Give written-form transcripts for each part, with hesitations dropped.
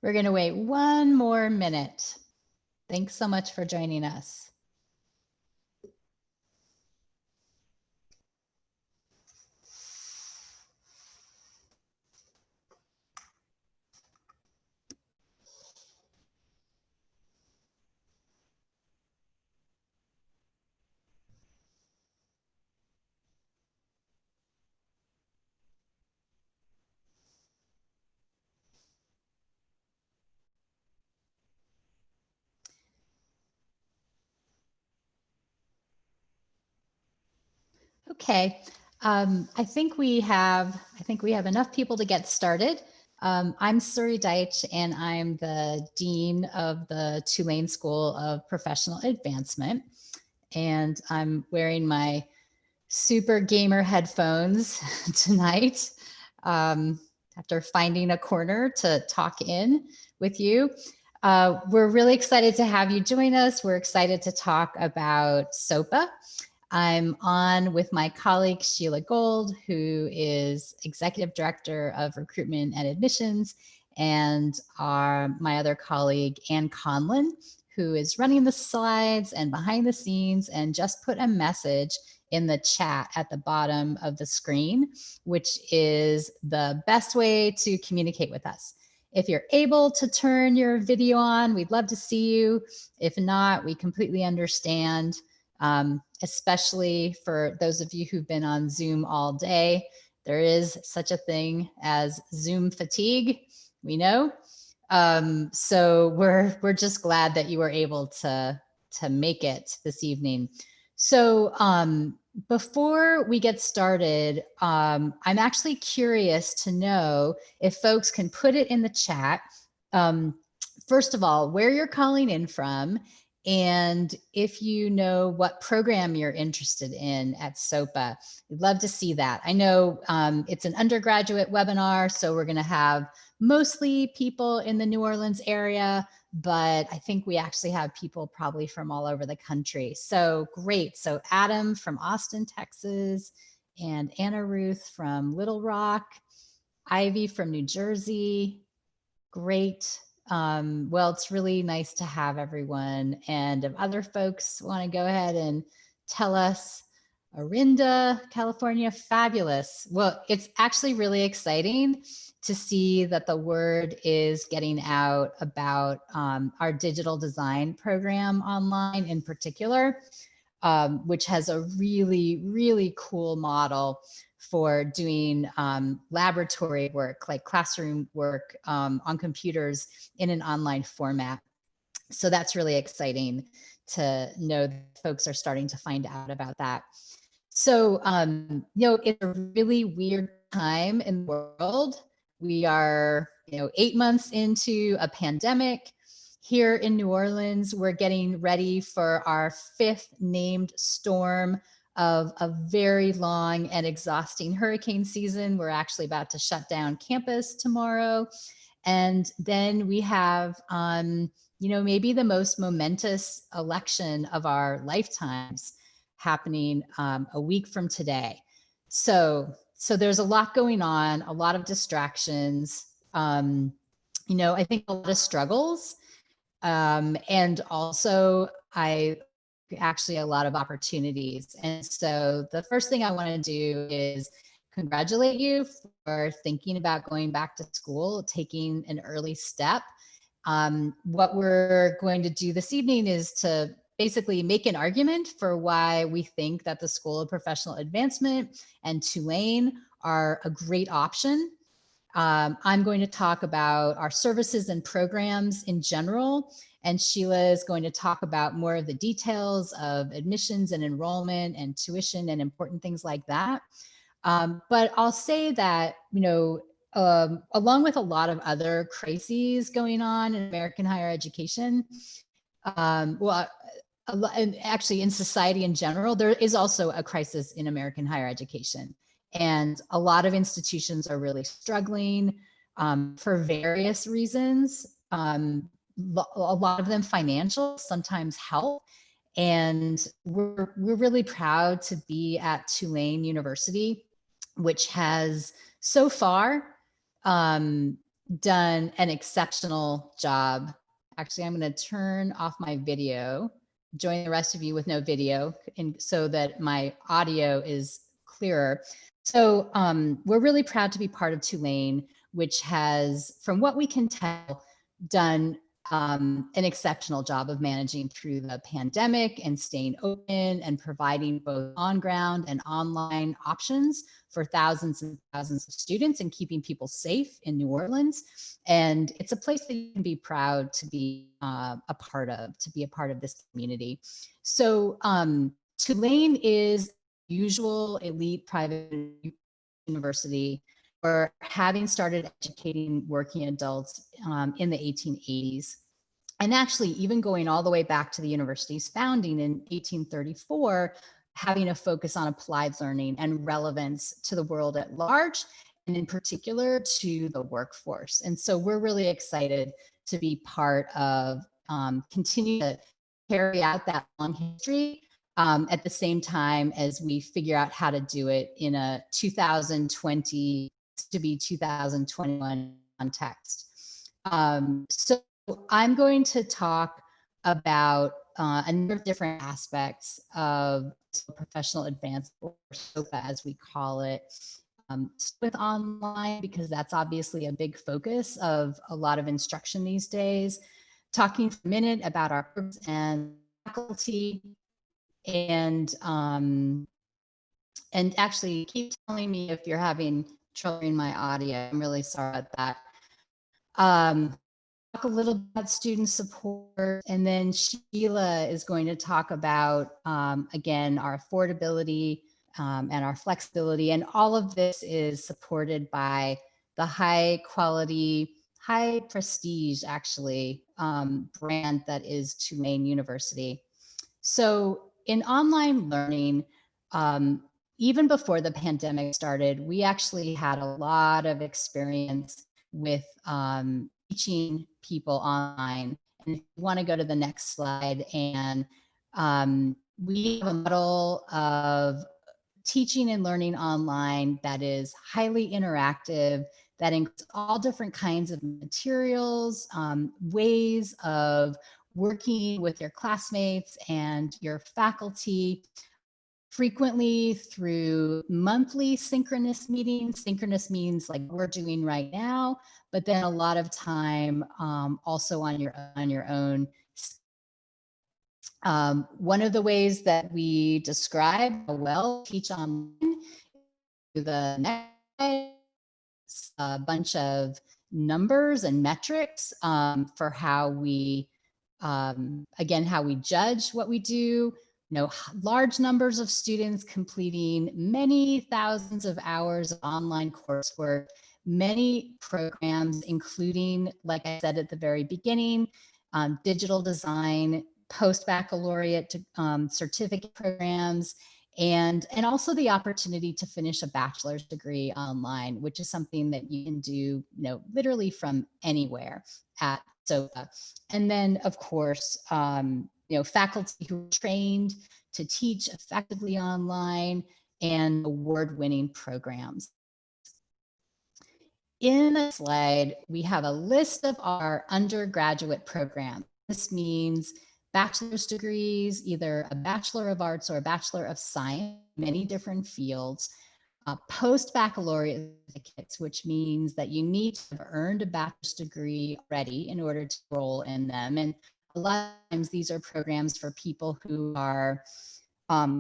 We're going to wait 1 more minute. Thanks so much for joining us. Okay, I think we have enough people to get started. I'm Suri Deitch, and I'm the Dean of the Tulane School of Professional Advancement. And I'm wearing my super gamer headphones tonight after finding a corner to talk in with you. We're really excited to have you join us. We're excited to talk about SOPA. I'm on with my colleague, Sheila Gold, who is Executive Director of Recruitment and Admissions, and my other colleague, Ann Conlon, who is running the slides and behind the scenes and just put a message in the chat at the bottom of the screen, which is the best way to communicate with us. If you're able to turn your video on, we'd love to see you. If not, we completely understand. Especially for those of you who've been on Zoom all day. There is such a thing as Zoom fatigue, we know. So we're just glad that you were able to make it this evening. So before we get started, I'm actually curious to know if folks can put it in the chat. First of all, where you're calling in from, and if you know what program you're interested in at SOPA. We'd love to see that. I know it's an undergraduate webinar, so we're going to have mostly people in the New Orleans area, but I think we actually have people probably from all over the country. So great. So Adam from Austin, Texas, and Anna Ruth from Little Rock, Ivy from New Jersey. Great. Well, it's really nice to have everyone. And if other folks want to go ahead and tell us, Orinda, California, fabulous. Well, it's actually really exciting to see that the word is getting out about our digital design program online in particular, which has a really, really cool model for doing laboratory work, like classroom work on computers in an online format. So that's really exciting to know that folks are starting to find out about that. So, you know, it's a really weird time in the world. We are, 8 months into a pandemic. Here in New Orleans, we're getting ready for our 5th named storm of a very long and exhausting hurricane season. We're actually about to shut down campus tomorrow. And then we have, maybe the most momentous election of our lifetimes happening a week from today. So there's a lot going on, a lot of distractions, I think a lot of struggles, and also actually a lot of opportunities. And so the first thing I want to do is congratulate you for thinking about going back to school, taking an early step. What we're going to do this evening is to basically make an argument for why we think that the School of Professional Advancement and Tulane are a great option. I'm going to talk about our services and programs in general, and Sheila is going to talk about more of the details of admissions and enrollment and tuition and important things like that. But I'll say that, along with a lot of other crises going on in American higher education, and actually in society in general, there is also a crisis in American higher education. And a lot of institutions are really struggling for various reasons. A lot of them financial, sometimes health. And we're really proud to be at Tulane University, which has so far, done an exceptional job. Actually, I'm going to turn off my video, join the rest of you with no video, and so that my audio is clearer. So we're really proud to be part of Tulane, which has, from what we can tell, done an exceptional job of managing through the pandemic and staying open and providing both on-ground and online options for thousands and thousands of students and keeping people safe in New Orleans. And it's a place that you can be proud to be a part of, this community. So Tulane is usual elite private university, or having started educating working adults in the 1880s. And actually, even going all the way back to the university's founding in 1834, having a focus on applied learning and relevance to the world at large, and in particular to the workforce. And so we're really excited to be part of continue to carry out that long history at the same time as we figure out how to do it in a 2020 to be 2021 context. So I'm going to talk about a number of different aspects of professional advancement, or SOPA as we call it, with online, because that's obviously a big focus of a lot of instruction these days. Talking for a minute about our programs and faculty, and actually keep telling me if you're having trouble in my audio. I'm really sorry about that. Talk a little about student support, and then Sheila is going to talk about, again, our affordability and our flexibility. And all of this is supported by the high quality, high prestige, actually, brand that is Tulane University. So in online learning, even before the pandemic started, we actually had a lot of experience with teaching people online. And if you want to go to the next slide, and we have a model of teaching and learning online that is highly interactive, that includes all different kinds of materials, ways of working with your classmates and your faculty, frequently through monthly synchronous meetings. Synchronous means like we're doing right now, but then a lot of time also on your own. One of the ways that we describe how well teach online, the next a bunch of numbers and metrics for how we, again, how we judge what we do. Large numbers of students completing many thousands of hours of online coursework, many programs, including, like I said at the very beginning, digital design, post-baccalaureate certificate programs, and also the opportunity to finish a bachelor's degree online, which is something that you can do, literally from anywhere at SOPA. And then, of course, faculty who are trained to teach effectively online, and award-winning programs. In the slide, we have a list of our undergraduate programs. This means bachelor's degrees, either a Bachelor of Arts or a Bachelor of Science, many different fields. Post-baccalaureate certificates, which means that you need to have earned a bachelor's degree already in order to enroll in them. And a lot of times these are programs for people who are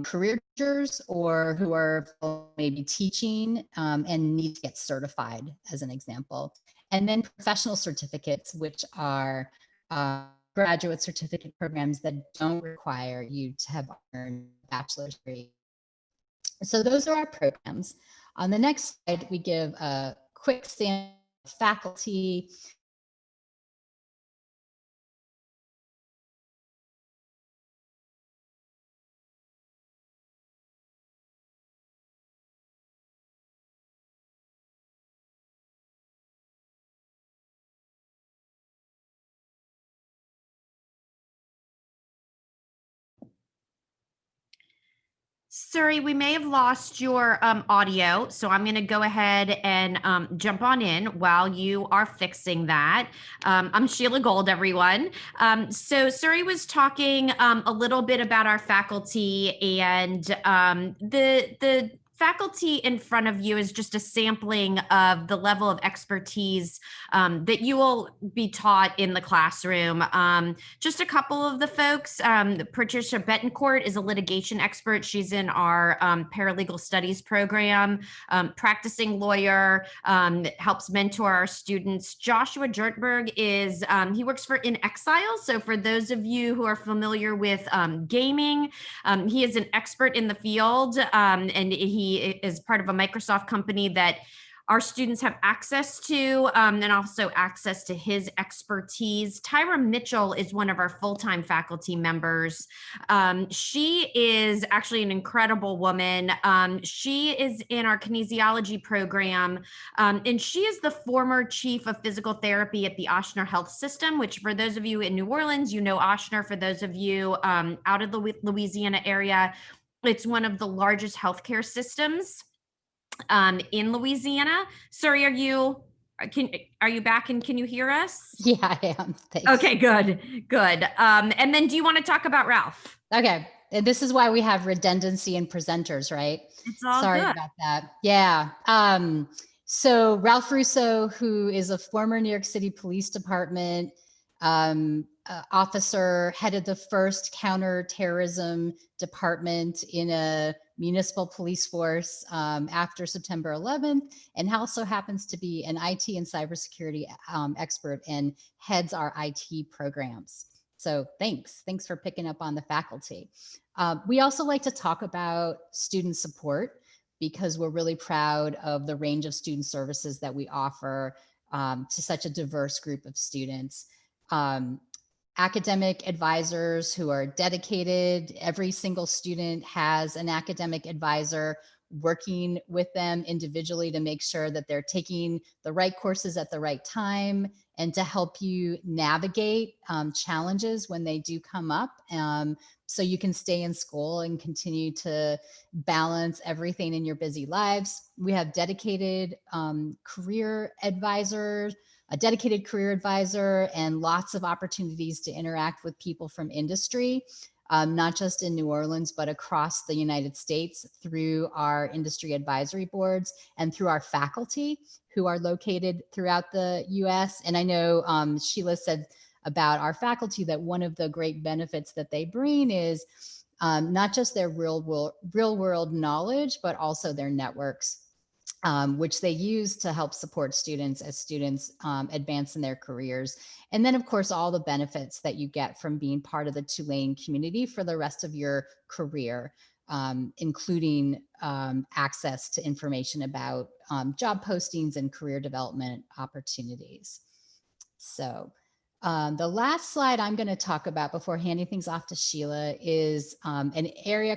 career teachers, or who are maybe teaching and need to get certified, as an example. And then professional certificates, which are graduate certificate programs that don't require you to have earned a bachelor's degree. So those are our programs. On the next slide, we give a quick sample of faculty. Suri, we may have lost your audio, so I'm going to go ahead and jump on in while you are fixing that. I'm Sheila Gold, everyone. So Suri was talking a little bit about our faculty, and the faculty in front of you is just a sampling of the level of expertise that you will be taught in the classroom. Just a couple of the folks. Patricia Betancourt is a litigation expert. She's in our paralegal studies program, practicing lawyer, helps mentor our students. Joshua Jertberg is, he works for In Exile. So for those of you who are familiar with gaming, he is an expert in the field, and he is part of a Microsoft company that our students have access to, and also access to his expertise. Tyra Mitchell is one of our full-time faculty members. She is actually an incredible woman. She is in our kinesiology program, and she is the former chief of physical therapy at the Ochsner Health System, which for those of you in New Orleans, you know Ochsner. For those of you out of the Louisiana area, it's one of the largest healthcare systems in Louisiana. Suri, are you back and can you hear us? Yeah, I am. Thanks. Okay, good. And then do you want to talk about Ralph? Okay. And this is why we have redundancy in presenters, right? It's all Sorry good. about that. Yeah. So Ralph Russo, who is a former New York City Police Department officer, headed the first counterterrorism department in a municipal police force after September 11th, and also happens to be an IT and cybersecurity expert and heads our IT programs. So thanks for picking up on the faculty. We also like to talk about student support because we're really proud of the range of student services that we offer to such a diverse group of students. Academic advisors who are dedicated. Every single student has an academic advisor working with them individually to make sure that they're taking the right courses at the right time and to help you navigate challenges when they do come up, so you can stay in school and continue to balance everything in your busy lives. We have dedicated career advisors, a dedicated career advisor, and lots of opportunities to interact with people from industry, not just in New Orleans, but across the United States through our industry advisory boards and through our faculty who are located throughout the US. And I know Sheila said about our faculty that one of the great benefits that they bring is not just their real world knowledge, but also their networks, which they use to help support students as students advance in their careers. And then, of course, all the benefits that you get from being part of the Tulane community for the rest of your career, including access to information about job postings and career development opportunities. So the last slide I'm going to talk about before handing things off to Sheila is an area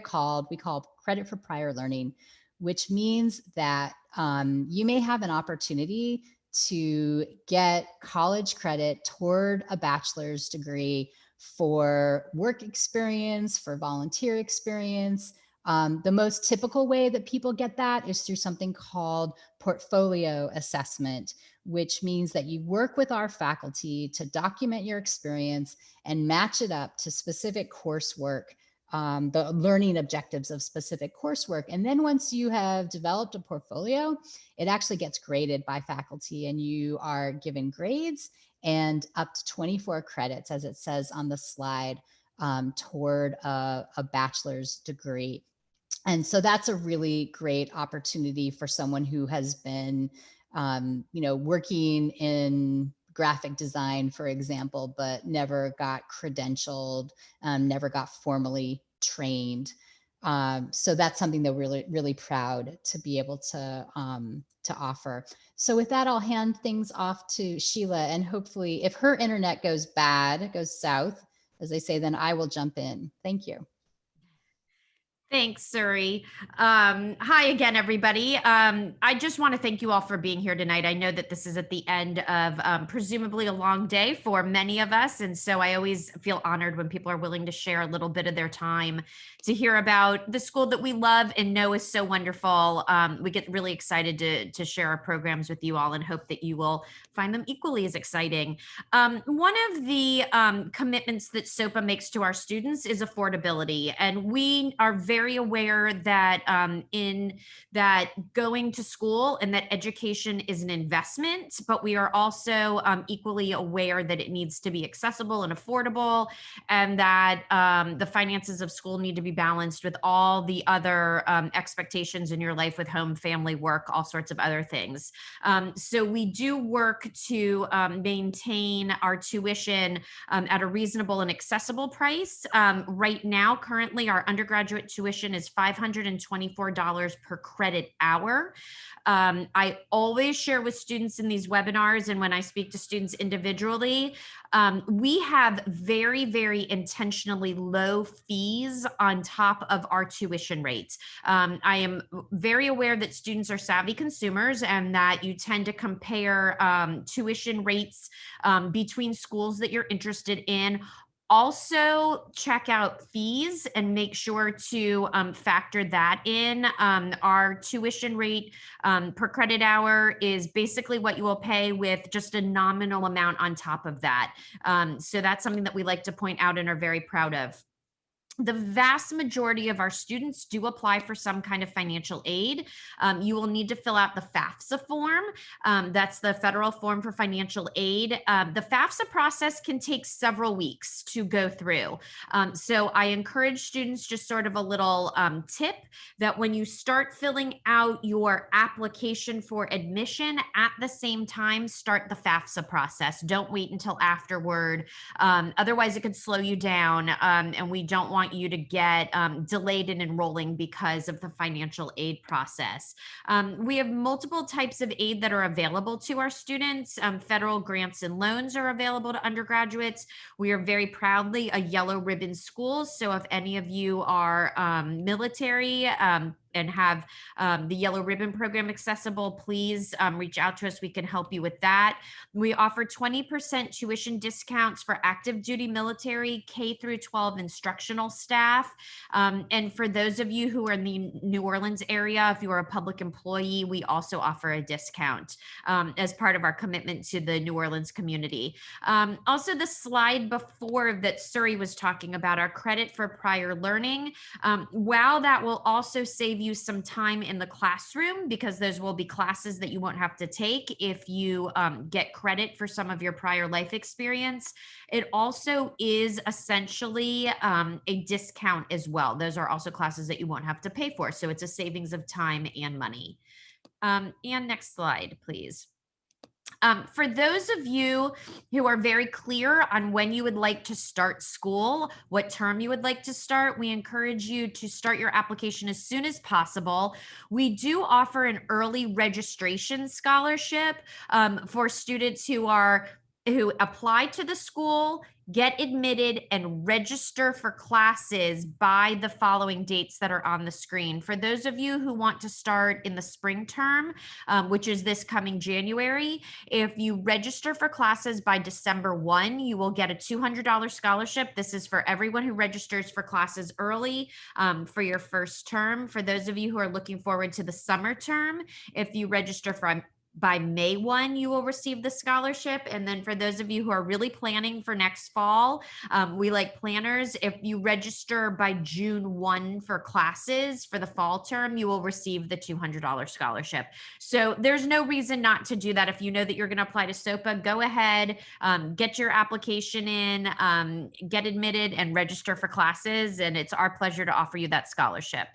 we call credit for prior learning, which means that you may have an opportunity to get college credit toward a bachelor's degree for work experience, for volunteer experience. The most typical way that people get that is through something called portfolio assessment, which means that you work with our faculty to document your experience and match it up to specific coursework, the learning objectives of specific coursework. And then once you have developed a portfolio, it actually gets graded by faculty and you are given grades and up to 24 credits, as it says on the slide, toward a bachelor's degree. And so that's a really great opportunity for someone who has been, working in graphic design, for example, but never got credentialed, never got formally trained. So that's something that we're really proud to be able to offer. So with that, I'll hand things off to Sheila, and hopefully if her internet goes south, as they say, then I will jump in. Thank you. Thanks, Suri. Hi again, everybody. I just want to thank you all for being here tonight. I know that this is at the end of presumably a long day for many of us. And so I always feel honored when people are willing to share a little bit of their time to hear about the school that we love and know is so wonderful. We get really excited to share our programs with you all and hope that you will find them equally as exciting. One of the commitments that SOPA makes to our students is affordability. And we are very aware that in that going to school and that education is an investment, but we are also equally aware that it needs to be accessible and affordable, and that the finances of school need to be balanced with all the other expectations in your life with home, family, work, all sorts of other things. So we do work to maintain our tuition at a reasonable and accessible price. Right now, currently, our undergraduate tuition is $524 per credit hour. I always share with students in these webinars and when I speak to students individually, we have very, very intentionally low fees on top of our tuition rates. I am very aware that students are savvy consumers and that you tend to compare tuition rates between schools that you're interested in. Also, check out fees and make sure to factor that in. Our tuition rate per credit hour is basically what you will pay with just a nominal amount on top of that. So that's something that we like to point out and are very proud of. The vast majority of our students do apply for some kind of financial aid. You will need to fill out the FAFSA form. That's the federal form for financial aid. The FAFSA process can take several weeks to go through. So I encourage students, just sort of a little tip, that when you start filling out your application for admission, at the same time, start the FAFSA process. Don't wait until afterward. Otherwise, it could slow you down, and we don't want you to get delayed in enrolling because of the financial aid process. We have multiple types of aid that are available to our students. Federal grants and loans are available to undergraduates. We are very proudly a yellow ribbon school. So if any of you are military, and have the Yellow Ribbon Program accessible, please reach out to us. We can help you with that. We offer 20% tuition discounts for active duty military, K through 12 instructional staff. And for those of you who are in the New Orleans area, if you are a public employee, we also offer a discount as part of our commitment to the New Orleans community. Also, the slide before that Suri was talking about, our credit for prior learning, while that will also save you some time in the classroom, because those will be classes that you won't have to take if you get credit for some of your prior life experience, it also is essentially a discount as well. Those are also classes that you won't have to pay for. So it's a savings of time and money. And next slide, please. For those of you who are very clear on when you would like to start school, what term you would like to start, we encourage you to start your application as soon as possible. We do offer an early registration scholarship for students who apply to the school, get admitted, and register for classes by the following dates that are on the screen. For those of you who want to start in the spring term, which is this coming January, if you register for classes by December 1, you will get a $200 scholarship. This is for everyone who registers for classes early for your first term. For those of you who are looking forward to the summer term, if you register by May 1, you will receive the scholarship. And then for those of you who are really planning for next fall, we like planners. If you register by June 1 for classes for the fall term, you will receive the $200 scholarship. So there's no reason not to do that. If you know that you're going to apply to SOPA, go ahead, get your application in, get admitted, and register for classes. And it's our pleasure to offer you that scholarship.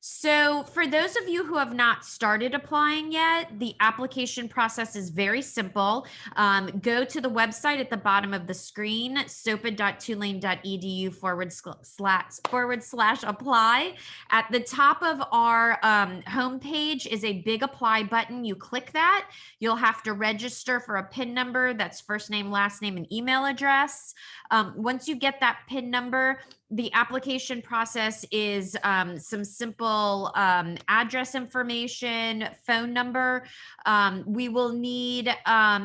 So for those of you who have not started applying yet, the application process is very simple. Go to the website at the bottom of the screen, sopa.tulane.edu/apply. At the top of our homepage is a big apply button. You click that. You'll have to register for a PIN number. That's first name, last name, and email address. Once you get that PIN number, the application process is some simple address information, phone number. We will need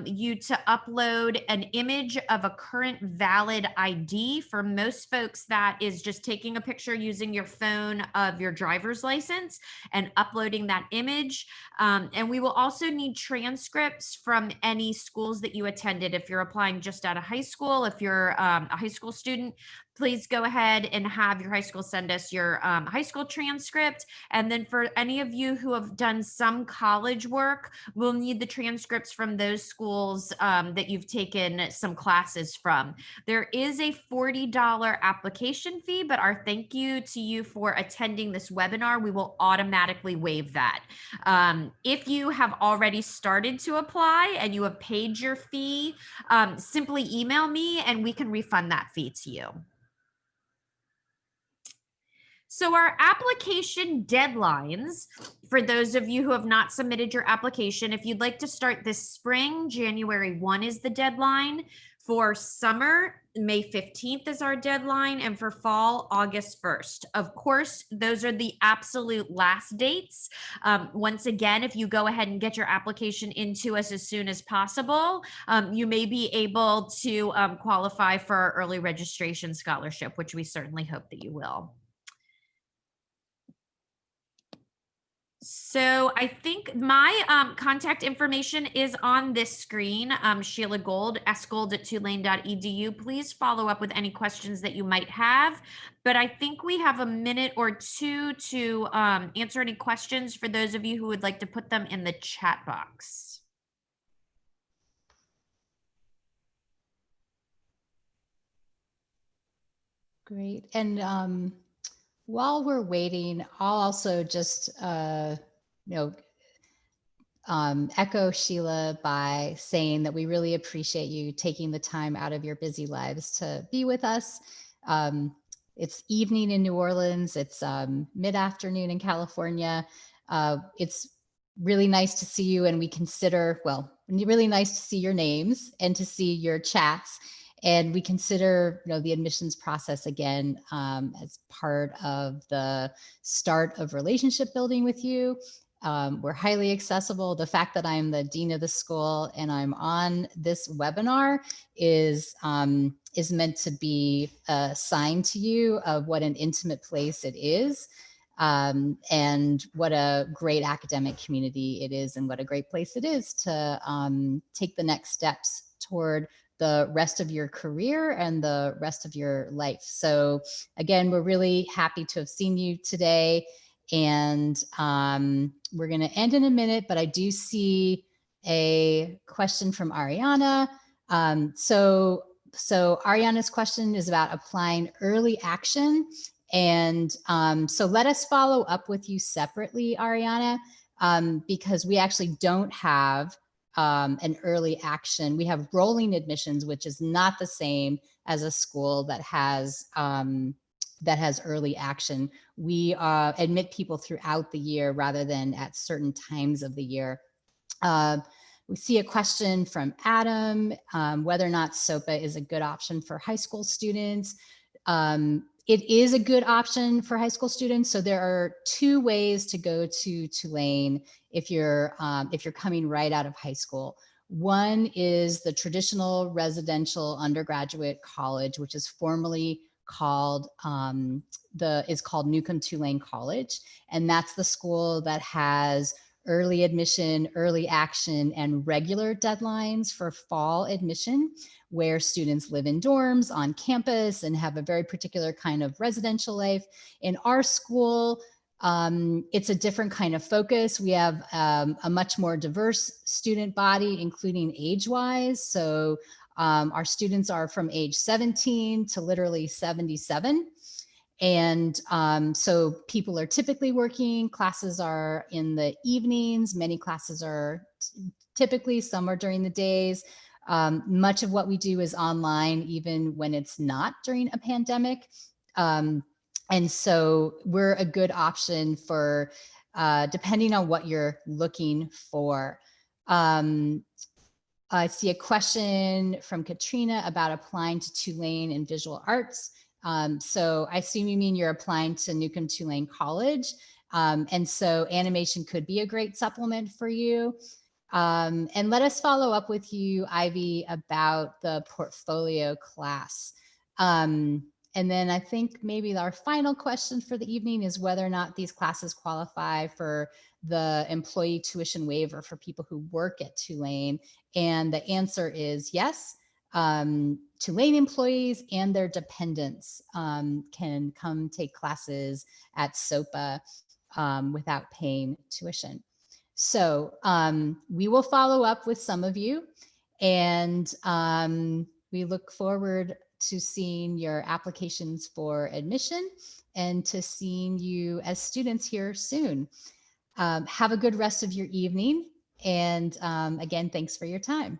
you to upload an image of a current valid ID. For most folks, that is just taking a picture using your phone of your driver's license and uploading that image. And we will also need transcripts from any schools that you attended. If you're applying just out of high school, if you're a high school student, please go ahead and have your high school send us your high school transcript. And then for any of you who have done some college work, we'll need the transcripts from those schools that you've taken some classes from. There is a $40 application fee, but our thank you to you for attending this webinar. We will automatically waive that. If you have already started to apply and you have paid your fee, simply email me and we can refund that fee to you. So our application deadlines, for those of you who have not submitted your application, if you'd like to start this spring, January 1 is the deadline. For summer, May 15th is our deadline, and for fall, August 1st. Of course, those are the absolute last dates. Once again, if you go ahead and get your application into us as soon as possible, you may be able to qualify for our early registration scholarship, which we certainly hope that you will. So I think my contact information is on this screen. Sheila Gold, sgold@tulane.edu. Please follow up with any questions that you might have. But I think we have a minute or two to answer any questions for those of you who would like to put them in the chat box. Great. And while we're waiting, I'll also just, echo Sheila by saying that we really appreciate you taking the time out of your busy lives to be with us. It's evening in New Orleans. It's mid-afternoon in California. It's really nice to see you, and we consider, well, really nice to see your names and to see your chats. And we consider, the admissions process again as part of the start of relationship building with you. We're highly accessible. The fact that I'm the dean of the school and I'm on this webinar is meant to be a sign to you of what an intimate place it is, and what a great academic community it is, and what a great place it is to take the next steps toward the rest of your career and the rest of your life. So again, we're really happy to have seen you today, and we're going to end in a minute, but I do see a question from Ariana. So Ariana's question is about applying early action. And so let us follow up with you separately, Ariana, because we actually don't have an early action. We have rolling admissions, which is not the same as a school that has early action. We admit people throughout the year rather than at certain times of the year. We see a question from Adam, whether or not SOPA is a good option for high school students. It is a good option for high school students. So there are two ways to go to Tulane if you're coming right out of high school. One is the traditional residential undergraduate college, which is formally called Newcomb Tulane College, and that's the school that has early admission, early action, and regular deadlines for fall admission, where students live in dorms on campus and have a very particular kind of residential life. In our school, it's a different kind of focus. We have a much more diverse student body, including age-wise. So our students are from age 17 to literally 77. And so people are typically working, classes are in the evenings, many classes are typically, some are during the days. Much of what we do is online, even when it's not during a pandemic. And so we're a good option for, depending on what you're looking for. I see a question from Katrina about applying to Tulane in visual arts. So I assume you mean you're applying to Newcomb Tulane College. And so animation could be a great supplement for you. And let us follow up with you, Ivy, about the portfolio class. And then I think maybe our final question for the evening is whether or not these classes qualify for the employee tuition waiver for people who work at Tulane. And the answer is yes. Tulane employees and their dependents can come take classes at SOPA without paying tuition. So we will follow up with some of you, and we look forward to seeing your applications for admission and to seeing you as students here soon. Have a good rest of your evening. And again, thanks for your time.